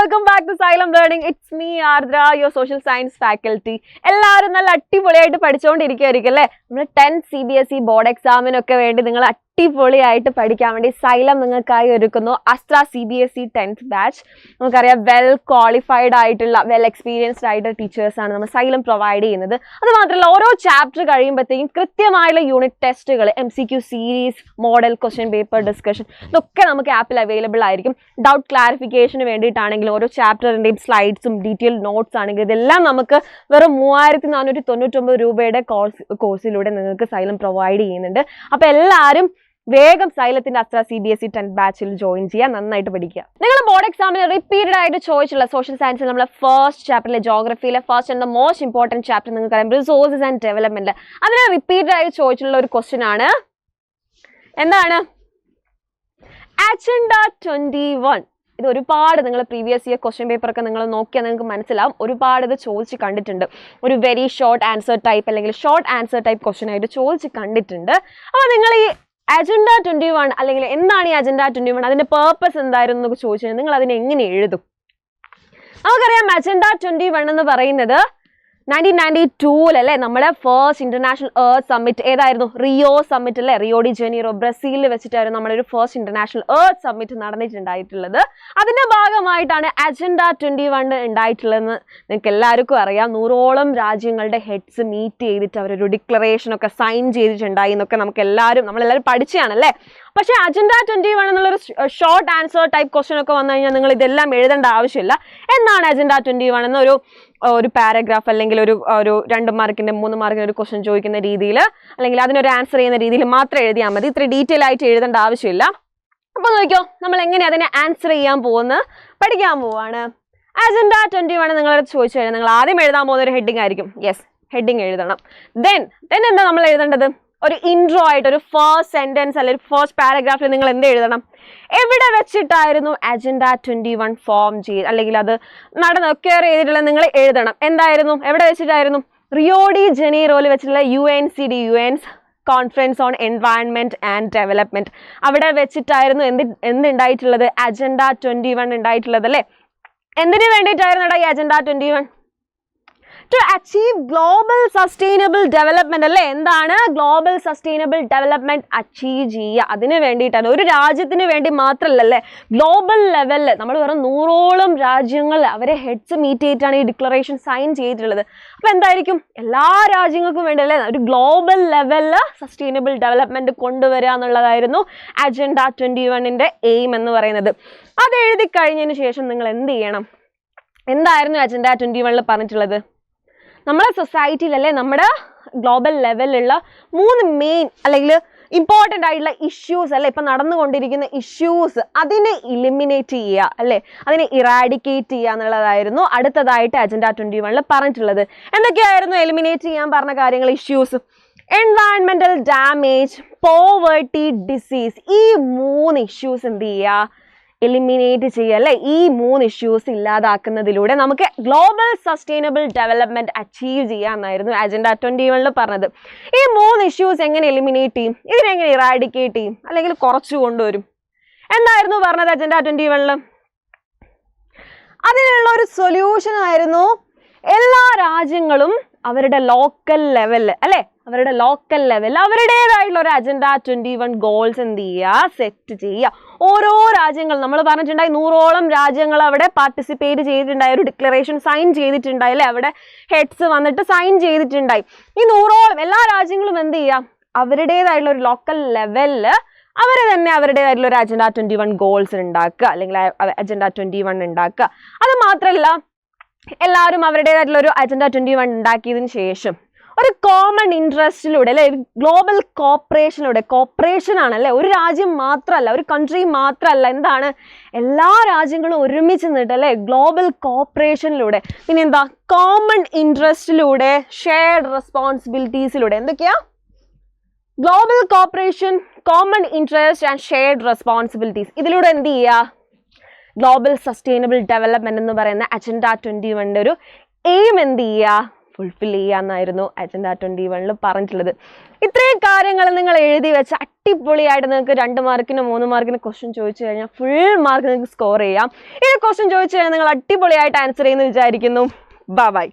welcome back to Xylem Learning. It's me, Ardra, your social science faculty. എല്ലാവരും നല്ല അടിപൊളിയായിട്ട് പഠിച്ചുകൊണ്ടിരിക്കുകയായിരിക്കും അല്ലേ? നമ്മൾ 10th CBSE ബോർഡ് എക്സാമിനൊക്കെ വേണ്ടി നിങ്ങൾ അടിപൊളിയായിട്ട് പഠിക്കാൻ വേണ്ടി സൈലം നിങ്ങൾക്കായി ഒരുക്കുന്നു അസ്ട്ര CBSE 10th ബാച്ച്. നമുക്കറിയാം വെൽ ക്വാളിഫൈഡ് ആയിട്ടുള്ള വെൽ എക്സ്പീരിയൻസ്ഡ് ആയിട്ടുള്ള ടീച്ചേഴ്സാണ് നമ്മൾ സൈലം പ്രൊവൈഡ് ചെയ്യുന്നത്. അത് മാത്രമല്ല ഓരോ ചാപ്റ്റർ കഴിയുമ്പോഴത്തേക്കും കൃത്യമായുള്ള യൂണിറ്റ് ടെസ്റ്റുകൾ, MCQ series, model question paper discussion ഇതൊക്കെ നമുക്ക് ആപ്പിൽ അവൈലബിൾ ആയിരിക്കും. ഡൗട്ട് ക്ലാരിഫിക്കേഷന് വേണ്ടിയിട്ടാണെങ്കിലും ഓരോ ചാപ്റ്ററിൻ്റെയും സ്ലൈഡ്സും ഡീറ്റെയിൽ നോട്ട്സ് ആണെങ്കിൽ ഇതെല്ലാം നമുക്ക് വെറും 3499 രൂപയുടെ കോഴ്സിലൂടെ നിങ്ങൾക്ക് സൈലം പ്രൊവൈഡ് ചെയ്യുന്നുണ്ട്. അപ്പോൾ എല്ലാവരും വേഗം സൈലത്തിന്റെ അസ്ട്ര CBSE 10th ബാച്ചിൽ ജോയിൻ ചെയ്യാൻ, നന്നായിട്ട് പഠിക്കുക. നിങ്ങൾ ബോർഡ് എക്സാമിന് റിപ്പീറ്റഡ് ആയിട്ട് ചോദിച്ചുള്ള സോഷ്യൽ സയൻസിൽ നമ്മളെ ഫസ്റ്റ് ചാപ്റ്ററിലെ ജോഗ്രഫിയിലെ first and the most important chapter നിങ്ങൾക്കറിയാം റിസോഴ്സസ് ആൻഡ് ഡെവലപ്മെന്റ്. അതിന് റിപ്പീറ്റഡ് ആയിട്ട് ചോദിച്ചുള്ള ഒരു ക്വസ്റ്റ്യൻ ആണ്, എന്താണ് അജണ്ട 21. ഇത് ഒരുപാട് നിങ്ങൾ പ്രീവിയസ് ഇയർ ക്വസ്റ്റ്യൻ പേപ്പർ ഒക്കെ നിങ്ങൾ നോക്കിയാൽ നിങ്ങൾക്ക് മനസ്സിലാവും. ഒരുപാട് ഇത് ചോദിച്ച് കണ്ടിട്ടുണ്ട്. ഒരു വെരി ഷോർട്ട് ആൻസർ ടൈപ്പ് അല്ലെങ്കിൽ ഷോർട്ട് ആൻസർ ടൈപ്പ് ക്വസ്റ്റ്യൻ ആയിട്ട് ചോദിച്ച് കണ്ടിട്ടുണ്ട്. അപ്പോൾ നിങ്ങൾ ഈ അജണ്ട 21 അല്ലെങ്കിൽ എന്താണ് ഈ അജണ്ട 21, അതിന്റെ പേർപ്പസ് എന്തായിരുന്നു എന്നൊക്കെ ചോദിച്ചാൽ നിങ്ങൾ അതിനെ എങ്ങനെ എഴുതും? നമുക്കറിയാം അജണ്ട 21 എന്ന് പറയുന്നത് 1992 അല്ലേ നമ്മുടെ ഫസ്റ്റ് ഇന്റർനാഷണൽ എർത്ത് സമ്മിറ്റ് ഏതായിരുന്നു? റിയോ സമ്മിറ്റ് അല്ലേ? റിയോ ഡി ജനീറോ ബ്രസീലിൽ വെച്ചിട്ടായിരുന്നു നമ്മുടെ ഒരു ഫസ്റ്റ് ഇന്റർനാഷണൽ എർത്ത് സമ്മിറ്റ് നടന്നിട്ടുണ്ടായിട്ടുള്ളത്. അതിന്റെ ഭാഗമായിട്ടാണ് അജണ്ട 21 ഉണ്ടായിട്ടുള്ളതെന്ന് നിങ്ങൾക്ക് എല്ലാവർക്കും അറിയാം. 100ഓളം രാജ്യങ്ങളുടെ ഹെഡ്സ് മീറ്റ് ചെയ്തിട്ട് അവരൊരു ഡിക്ലറേഷൻ ഒക്കെ സൈൻ ചെയ്തിട്ടുണ്ടായി എന്നൊക്കെ നമ്മളെല്ലാവരും പഠിച്ചതാണല്ലേ. പക്ഷേ അജണ്ട 21 എന്നുള്ളൊരു ഷോർട്ട് ആൻസർ ടൈപ്പ് ക്വസ്റ്റ്യൻ ഒക്കെ വന്നു കഴിഞ്ഞാൽ നിങ്ങൾ ഇതെല്ലാം എഴുതേണ്ട ആവശ്യമില്ല. എന്താണ് അജണ്ട 21 എന്ന ഒരു പാരഗ്രാഫ് അല്ലെങ്കിൽ ഒരു 2 മാർക്കിന്റെ 3 മാർക്കിന്റെ ഒരു ക്വസ്റ്റ്യൻ ചോദിക്കുന്ന രീതിയിൽ അല്ലെങ്കിൽ അതിനൊരു ആൻസർ ചെയ്യുന്ന രീതിയിൽ മാത്രം എഴുതിയാൽ മതി. ഇത്ര ഡീറ്റെയിൽ ആയിട്ട് എഴുതേണ്ട ആവശ്യമില്ല. അപ്പോൾ നോക്കിയോ, നമ്മൾ എങ്ങനെ അതിനെ ആൻസർ ചെയ്യാൻ പഠിക്കാൻ പോവാണ്. അജണ്ട 21 നിങ്ങളോട് ചോദിച്ചു കഴിഞ്ഞാൽ നിങ്ങൾ ആദ്യം എഴുതാൻ പോകുന്ന ഒരു ഹെഡിങ് ആയിരിക്കും. യെസ്, ഹെഡിങ് എഴുതണം. ദെൻ എന്താ നമ്മൾ എഴുതേണ്ടത്? ഒരു ഇൻട്രോ ആയിട്ട് ഒരു ഫസ്റ്റ് സെന്റൻസ് അല്ലെങ്കിൽ ഫസ്റ്റ് പാരഗ്രാഫിൽ നിങ്ങൾ എന്ത് എഴുതണം? എവിടെ വെച്ചിട്ടായിരുന്നു അജണ്ട 21 ഫോം ചെയ്ത് അല്ലെങ്കിൽ അത് ഒക്കെയർ ചെയ്തിട്ടുള്ള നിങ്ങൾ എഴുതണം. എന്തായിരുന്നു? എവിടെ വെച്ചിട്ടായിരുന്നു? റിയോ ഡി ജനീറോയിൽ വെച്ചിട്ടുള്ള UN's conference on environment and development. അവിടെ വെച്ചിട്ടായിരുന്നു എന്തുണ്ടായിട്ടുള്ളത്? അജണ്ട 21 ഉണ്ടായിട്ടുള്ളത് അല്ലേ? എന്തിനു വേണ്ടിയിട്ടായിരുന്നു ഈ agenda 21? To achieve global sustainable development അല്ലേ? എന്താണ് ഗ്ലോബൽ സസ്റ്റൈനബിൾ ഡെവലപ്മെന്റ് അച്ചീവ് ചെയ്യുക? അതിന് വേണ്ടിയിട്ടാണ്. ഒരു രാജ്യത്തിന് വേണ്ടി മാത്രമല്ലേ, ഗ്ലോബൽ ലെവലിൽ നമ്മൾ വെറും 100ഓളം രാജ്യങ്ങൾ അവരെ ഹെഡ്സ് മീറ്റ് ചെയ്തിട്ടാണ് ഈ ഡിക്ലറേഷൻ സൈൻ ചെയ്തിട്ടുള്ളത്. അപ്പോൾ എന്തായിരിക്കും? എല്ലാ രാജ്യങ്ങൾക്കും വേണ്ടി അല്ലേ ഒരു ഗ്ലോബൽ ലെവലിൽ സസ്റ്റൈനബിൾ ഡെവലപ്മെന്റ് കൊണ്ടുവരിക എന്നുള്ളതായിരുന്നു അജണ്ട 21ന്റെ എയിം എന്ന് പറയുന്നത്. അത് എഴുതി കഴിഞ്ഞതിന് ശേഷം നിങ്ങൾ എന്ത് ചെയ്യണം? എന്തായിരുന്നു അജണ്ട 21 പറഞ്ഞിട്ടുള്ളത്? നമ്മുടെ സൊസൈറ്റിയിലല്ലേ നമ്മുടെ ഗ്ലോബൽ ലെവലിലുള്ള 3 മെയിൻ അല്ലെങ്കിൽ ഇമ്പോർട്ടൻ്റ് ആയിട്ടുള്ള ഇഷ്യൂസ് അല്ലേ, ഇപ്പം നടന്നുകൊണ്ടിരിക്കുന്ന ഇഷ്യൂസ്, അതിനെ ഇലിമിനേറ്റ് ചെയ്യുക അല്ലേ, അതിനെ ഇറാഡിക്കേറ്റ് ചെയ്യുക എന്നുള്ളതായിരുന്നു അടുത്തതായിട്ട് അജണ്ട 21 പറഞ്ഞിട്ടുള്ളത്. എന്തൊക്കെയായിരുന്നു എലിമിനേറ്റ് ചെയ്യാൻ പറഞ്ഞ കാര്യങ്ങൾ? ഇഷ്യൂസ്, എൻവയൺമെന്റൽ ഡാമേജ്, പോവർട്ടി, ഡിസീസ്. ഈ 3 ഇഷ്യൂസ് എന്ത് ചെയ്യുക? എലിമിനേറ്റ് ചെയ്യുക അല്ലേ? ഈ 3 ഇഷ്യൂസ് ഇല്ലാതാക്കുന്നതിലൂടെ നമുക്ക് ഗ്ലോബൽ സസ്റ്റൈനബിൾ ഡെവലപ്മെന്റ് അച്ചീവ് ചെയ്യാമെന്നായിരുന്നു അജണ്ട 21 പറഞ്ഞത്. ഈ 3 ഇഷ്യൂസ് എങ്ങനെ എലിമിനേറ്റ് ചെയ്യും? ഇതിനെങ്ങനെ ഇറാഡിക്കേറ്റ് ചെയ്യും അല്ലെങ്കിൽ കുറച്ചു കൊണ്ടുവരും? എന്തായിരുന്നു പറഞ്ഞത് അജണ്ട 21? അതിനുള്ള ഒരു സൊല്യൂഷൻ ആയിരുന്നു എല്ലാ രാജ്യങ്ങളും അവരുടെ ലോക്കൽ ലെവലിൽ അല്ലേ, അവരുടെ ലോക്കൽ ലെവലിൽ അവരുടേതായിട്ടുള്ള ഒരു അജണ്ട 21 ഗോൾസ് എന്ത് ചെയ്യുക? സെറ്റ് ചെയ്യുക. ഓരോ രാജ്യങ്ങൾ നമ്മൾ പറഞ്ഞിട്ടുണ്ടായി 100ഓളം രാജ്യങ്ങൾ അവിടെ പാർട്ടിസിപ്പേറ്റ് ചെയ്തിട്ടുണ്ടായി, ഒരു ഡിക്ലറേഷൻ സൈൻ ചെയ്തിട്ടുണ്ടായി അല്ലേ, അവിടെ ഹെഡ്സ് വന്നിട്ട് സൈൻ ചെയ്തിട്ടുണ്ടായി. ഈ 100ഓളം എല്ലാ രാജ്യങ്ങളും എന്ത് ചെയ്യുക? അവരുടേതായിട്ടുള്ള ഒരു ലോക്കൽ ലെവലിൽ അവർ തന്നെ അവരുടേതായിട്ടുള്ള ഒരു അജണ്ട 21 ഗോൾസ് ഉണ്ടാക്കുക അല്ലെങ്കിൽ അജണ്ട 21 ഉണ്ടാക്കുക. അത് മാത്രമല്ല എല്ലാവരും അവരുടേതായിട്ടുള്ള ഒരു അജണ്ട 21 ഉണ്ടാക്കിയതിന് ശേഷം ഒരു കോമൺ ഇൻട്രസ്റ്റിലൂടെ അല്ലെ, ഗ്ലോബൽ കോപ്പറേഷനിലൂടെ, കോപ്പറേഷൻ ആണല്ലേ, ഒരു രാജ്യം മാത്രമല്ല, ഒരു കൺട്രി മാത്രമല്ല, എന്താണ് എല്ലാ രാജ്യങ്ങളും ഒരുമിച്ച് നിന്നിട്ട് അല്ലേ ഗ്ലോബൽ കോപ്പറേഷനിലൂടെ, പിന്നെ എന്താ കോമൺ ഇൻട്രസ്റ്റിലൂടെ, ഷെയർഡ് റെസ്പോൺസിബിലിറ്റീസിലൂടെ. എന്തൊക്കെയാ? Global corporation, common interest and shared responsibilities. ഇതിലൂടെ എന്ത് ചെയ്യുക? ഗ്ലോബൽ സസ്റ്റൈനബിൾ ഡെവലപ്മെന്റ് എന്ന് പറയുന്ന അജണ്ട 21ന്റെ ഒരു എയിം എന്ത് ചെയ്യുക? ഫുൾഫിൽ ചെയ്യാമെന്നായിരുന്നു അജണ്ട 21 പറഞ്ഞിട്ടുള്ളത്. ഇത്രയും കാര്യങ്ങൾ നിങ്ങൾ എഴുതി വെച്ച് അടിപൊളിയായിട്ട് നിങ്ങൾക്ക് 2 മാർക്കിന് 3 മാർക്കിന് ക്വസ്റ്റ്യൻ ചോദിച്ചു കഴിഞ്ഞാൽ ഫുൾ മാർക്ക് നിങ്ങൾക്ക് സ്കോർ ചെയ്യാം. ഈ ക്വസ്റ്റ്യൻ ചോദിച്ചു കഴിഞ്ഞാൽ നിങ്ങൾ അടിപൊളിയായിട്ട് ആൻസർ ചെയ്യുമെന്ന് വിചാരിക്കുന്നു. ബൈ.